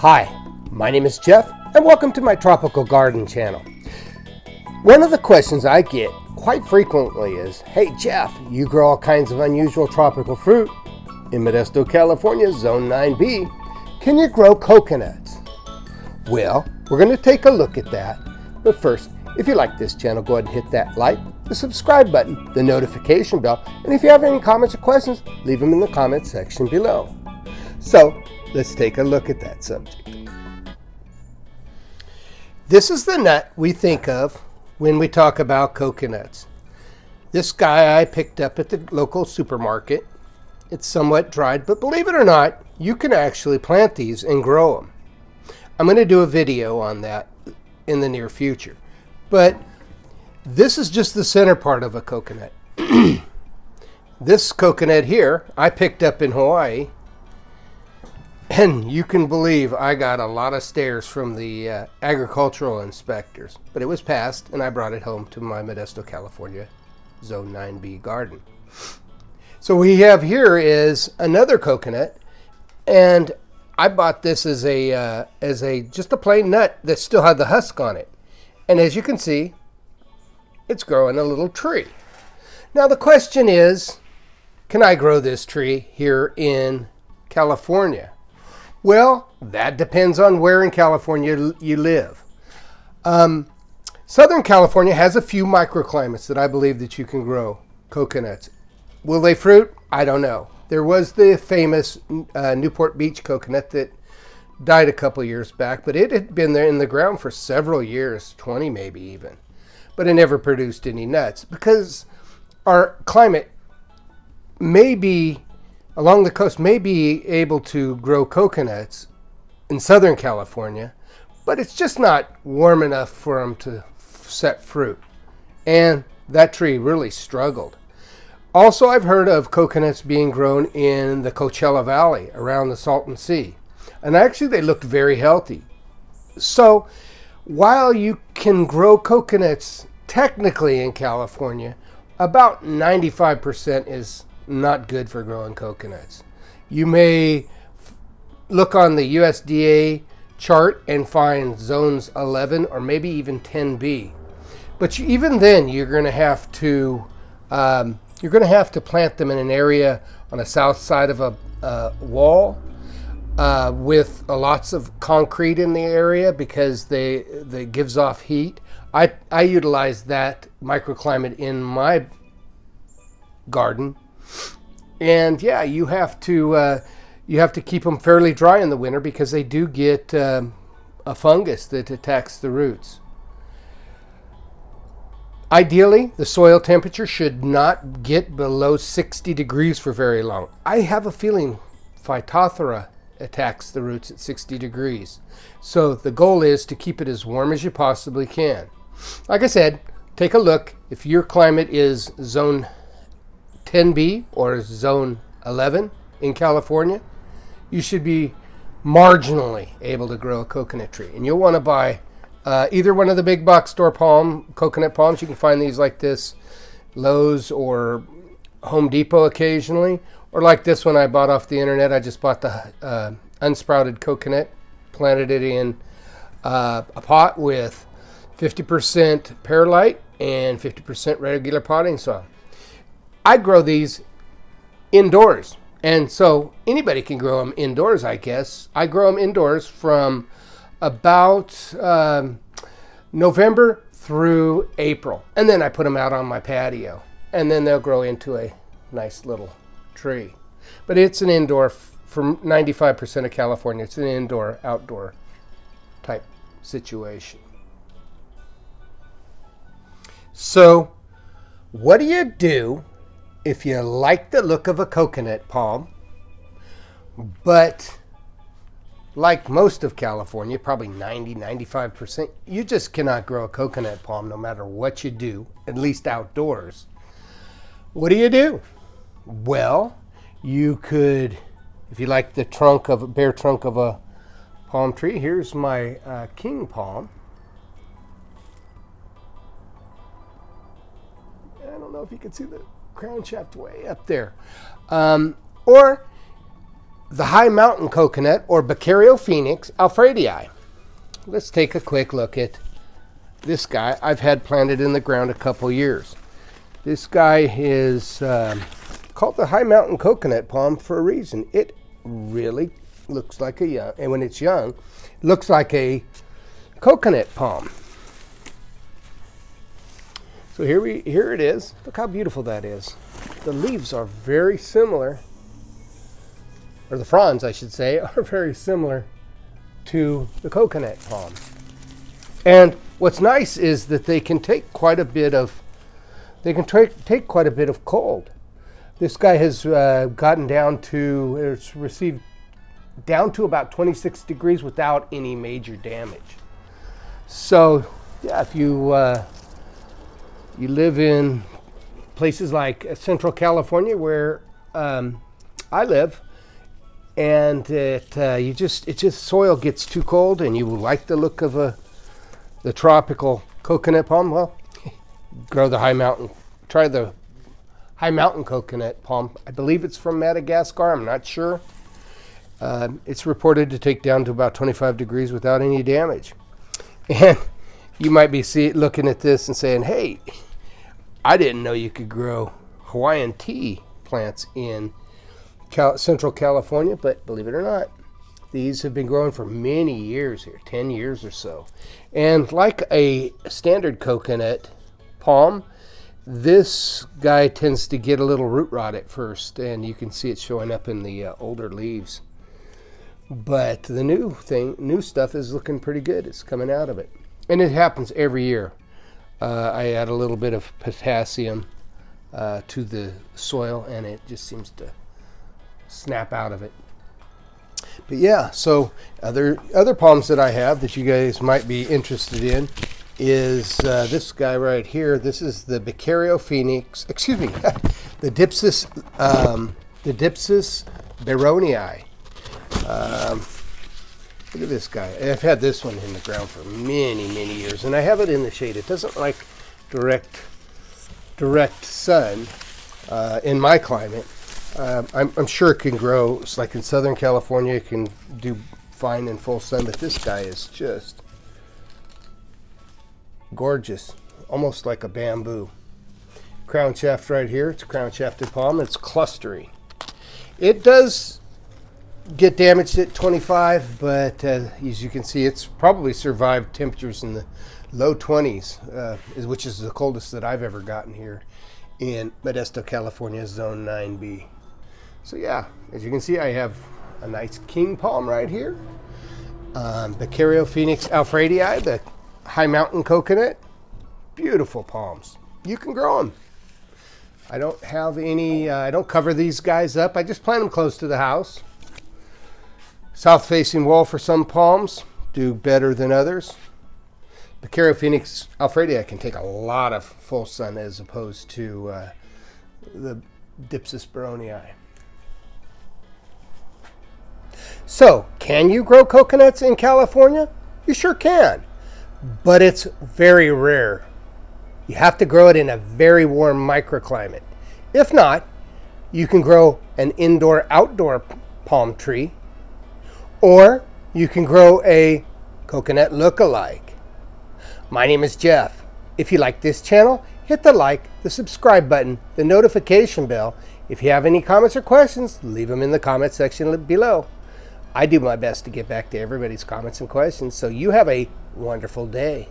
Hi, my name is Jeff, and welcome to my Tropical Garden channel. One of the questions I get quite frequently is, hey Jeff, you grow all kinds of unusual tropical fruit in Modesto, California, Zone 9B. Can you grow coconuts? Well, we're going to take a look at that. But first, if you like this channel, go ahead and hit that like, the subscribe button, the notification bell, and if you have any comments or questions, leave them in the comment section below. So, let's take a look at that subject. This is the nut we think of when we talk about coconuts. This guy I picked up at the local supermarket. It's somewhat dried, but believe it or not, you can actually plant these and grow them. I'm going to do a video on that in the near future. But this is just the center part of a coconut. This coconut here, I picked up in Hawaii. And you can believe I got a lot of stares from the agricultural inspectors. But it was passed, and I brought it home to my Modesto, California, Zone 9B garden. So what we have here is another coconut, and I bought this as just a plain nut that still had the husk on it. And as you can see, it's growing a little tree. Now the question is, can I grow this tree here in California? Well, that depends on where in California you live. Southern California has a few microclimates that I believe that you can grow coconuts. Will they fruit? I don't know. There was the famous Newport Beach coconut that died a couple years back, but it had been there in the ground for several years, 20 maybe even. But it never produced any nuts because our climate may be along the coast may be able to grow coconuts in Southern California, but it's just not warm enough for them to set fruit. And that tree really struggled. Also, I've heard of coconuts being grown in the Coachella Valley around the Salton Sea. And actually, they looked very healthy. So, while you can grow coconuts technically in California, about 95% is not good for growing coconuts. You may look on the USDA chart and find zones 11 or maybe even 10B. But even then, you're going to have to plant them in an area on the south side of a wall with lots of concrete in the area because they gives off heat. I utilize that microclimate in my garden. And yeah, you have to keep them fairly dry in the winter because they do get a fungus that attacks the roots. Ideally, the soil temperature should not get below 60 degrees for very long. I have a feeling Phytophthora attacks the roots at 60 degrees. So the goal is to keep it as warm as you possibly can. Like I said, take a look. If your climate is zone 10B or zone 11 in California, you should be marginally able to grow a coconut tree. And you'll want to buy either one of the big box store coconut palms. You can find these like this, Lowe's or Home Depot occasionally, or like this one I bought off the internet. I just bought the unsprouted coconut, planted it in a pot with 50% perlite and 50% regular potting soil. I grow these indoors, and so anybody can grow them indoors, I guess. I grow them indoors from about November through April, and then I put them out on my patio, and then they'll grow into a nice little tree. But it's an indoor, for 95% of California, it's an indoor-outdoor type situation. So, what do you do if you like the look of a coconut palm, but like most of California, probably 90-95%, you just cannot grow a coconut palm no matter what you do, at least outdoors? What do? Well, you could, if you like the bare trunk of a palm tree, here's my king palm. I don't know if you can see the crown shaft way up there. Or the high mountain coconut, or Beccario Phoenix alfredii. Let's take a quick look at this guy. I've had planted in the ground a couple years. This guy is called the high mountain coconut palm for a reason. It really looks like a young, and when it's young, it looks like a coconut palm. So here it is. Look how beautiful that is. The leaves are very similar, or the fronds, I should say, are very similar to the coconut palm. And what's nice is that they can take quite a bit of cold. This guy has gotten down to, it's received down to about 26 degrees without any major damage. So yeah, if you you live in places like Central California, where I live, and soil gets too cold, and you like the look of the tropical coconut palm, well, grow the high mountain. Try the high mountain coconut palm. I believe it's from Madagascar. I'm not sure. It's reported to take down to about 25 degrees without any damage. And you might be looking at this and saying, hey, I didn't know you could grow Hawaiian tea plants in Central California, but believe it or not, these have been growing for many years here, 10 years or so. And like a standard coconut palm, this guy tends to get a little root rot at first, and you can see it showing up in the older leaves. But the new stuff is looking pretty good. It's coming out of it. And it happens every year. I add a little bit of potassium to the soil, and it just seems to snap out of it. But yeah, so other palms that I have that you guys might be interested in is this guy right here. This is the Beccario Phoenix, excuse me, the Dipsis baronii. Look at this guy. I've had this one in the ground for many, many years, and I have it in the shade. It doesn't like direct sun in my climate. I'm sure it can grow. It's like in Southern California, it can do fine in full sun, but this guy is just gorgeous, almost like a bamboo. Crown shaft right here. It's a crown shafted palm. It's clustery. It does get damaged at 25, but as you can see, it's probably survived temperatures in the low 20s, which is the coldest that I've ever gotten here in Modesto, California, Zone 9B. So yeah, as you can see, I have a nice king palm right here. Beccario Phoenix alfredii, the high mountain coconut. Beautiful palms. You can grow them. I don't have any, I don't cover these guys up. I just plant them close to the house. South facing wall for some palms do better than others. Beccario Phoenix alfredii can take a lot of full sun as opposed to the Dipsis baronii. So, can you grow coconuts in California? You sure can, but it's very rare. You have to grow it in a very warm microclimate. If not, you can grow an indoor-outdoor palm tree, or you can grow a coconut look-alike. My name is Jeff. If you like this channel, hit the like, the subscribe button, the notification bell. If you have any comments or questions, leave them in the comment section below. I do my best to get back to everybody's comments and questions, so you have a wonderful day.